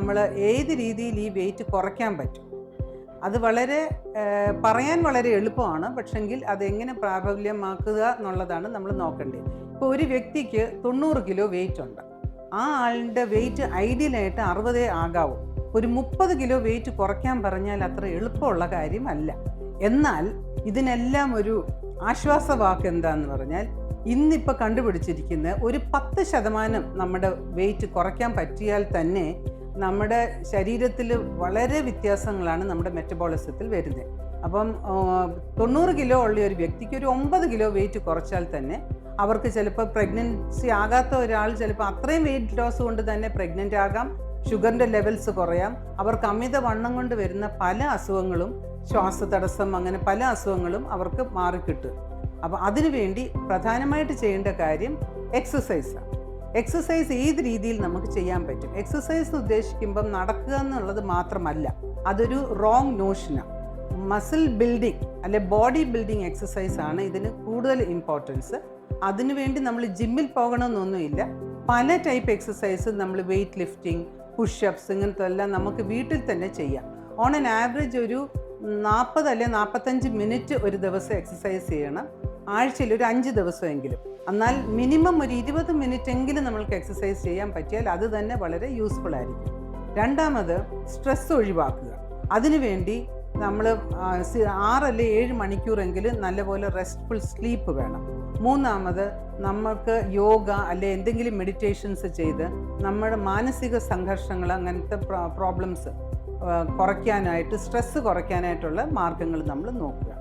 നമ്മൾ ഏത് രീതിയിൽ ഈ വെയിറ്റ് കുറയ്ക്കാൻ പറ്റും. അത് പറയാൻ വളരെ എളുപ്പമാണ്, പക്ഷെങ്കിൽ അതെങ്ങനെ പ്രാബല്യമാക്കുക എന്നുള്ളതാണ് നമ്മൾ നോക്കേണ്ടത്. ഇപ്പോൾ ഒരു വ്യക്തിക്ക് 90 കിലോ വെയിറ്റ് ഉണ്ട്. ആ ആളുടെ വെയിറ്റ് ഐഡിയലായിട്ട് 60 ആകാവൂ. ഒരു 30 കിലോ വെയിറ്റ് കുറയ്ക്കാൻ പറഞ്ഞാൽ അത്ര എളുപ്പമുള്ള കാര്യമല്ല. എന്നാൽ ഇതിനെല്ലാം ഒരു ആശ്വാസവാക്ക് എന്താണെന്ന് പറഞ്ഞാൽ, ഇന്നിപ്പോൾ കണ്ടുപിടിച്ചിരിക്കുന്ന ഒരു 10% നമ്മുടെ വെയിറ്റ് കുറയ്ക്കാൻ പറ്റിയാൽ തന്നെ നമ്മുടെ ശരീരത്തിൽ വളരെ വ്യത്യാസങ്ങളാണ് നമ്മുടെ മെറ്റബോളിസത്തിൽ വരുന്നത്. അപ്പം 90 കിലോ ഉള്ള ഒരു വ്യക്തിക്ക് ഒരു 9 കിലോ വെയിറ്റ് കുറച്ചാൽ തന്നെ അവർക്ക് ചിലപ്പോൾ പ്രഗ്നൻസി ആകാത്ത ഒരാൾ ചിലപ്പോൾ അത്രയും വെയിറ്റ് ലോസ് കൊണ്ട് തന്നെ പ്രഗ്നൻ്റ് ആകാം, ഷുഗറിൻ്റെ ലെവൽസ് കുറയാം, അവർക്ക് അമിതവണ്ണം കൊണ്ട് വരുന്ന പല അസുഖങ്ങളും, ശ്വാസതടസ്സം, അങ്ങനെ പല അസുഖങ്ങളും അവർക്ക് മാറിക്കിട്ടും. അപ്പോൾ അതിനുവേണ്ടി പ്രധാനമായിട്ട് ചെയ്യേണ്ട കാര്യം എക്സസൈസാണ്. എക്സസൈസ് ഏത് രീതിയിൽ നമുക്ക് ചെയ്യാൻ പറ്റും. എക്സസൈസ് ഉദ്ദേശിക്കുമ്പം നടക്കുക എന്നുള്ളത് മാത്രമല്ല, അതൊരു റോങ് നോഷനാണ്. മസിൽ ബിൽഡിംഗ് അല്ലെ ബോഡി ബിൽഡിംഗ് എക്സസൈസ് ആണ് ഇതിന് കൂടുതൽ ഇമ്പോർട്ടൻസ്. അതിനുവേണ്ടി നമ്മൾ ജിമ്മിൽ പോകണമെന്നൊന്നുമില്ല. പല ടൈപ്പ് എക്സസൈസ് നമ്മൾ വെയ്റ്റ് ലിഫ്റ്റിംഗ്, പുഷപ്സ്, ഇങ്ങനത്തെ എല്ലാം നമുക്ക് വീട്ടിൽ തന്നെ ചെയ്യാം. ഓൺ ആൻ ആവറേജ് ഒരു 40 അല്ലെങ്കിൽ 45 മിനിറ്റ് ഒരു ദിവസം എക്സസൈസ് ചെയ്യണം, ആഴ്ചയിൽ ഒരു 5 ദിവസമെങ്കിലും. എന്നാൽ മിനിമം ഒരു 20 മിനിറ്റ് എങ്കിലും നമ്മൾക്ക് എക്സസൈസ് ചെയ്യാൻ പറ്റിയാൽ അത് തന്നെ വളരെ യൂസ്ഫുൾ ആയിരിക്കും. രണ്ടാമത്, സ്ട്രെസ് ഒഴിവാക്കുക. അതിനുവേണ്ടി നമ്മൾ 6 അല്ലെങ്കിൽ 7 മണിക്കൂറെങ്കിലും നല്ലപോലെ റെസ്റ്റ്ഫുൾ സ്ലീപ്പ് വേണം. മൂന്നാമത്, നമ്മൾക്ക് യോഗ അല്ലെ എന്തെങ്കിലും മെഡിറ്റേഷൻസ് ചെയ്ത് നമ്മുടെ മാനസിക സംഘർഷങ്ങൾ, അങ്ങനത്തെ പ്രോബ്ലംസ് കുറയ്ക്കാനായിട്ട്, സ്ട്രെസ്സ് കുറയ്ക്കാനായിട്ടുള്ള മാർഗങ്ങൾ നമ്മൾ നോക്കുക.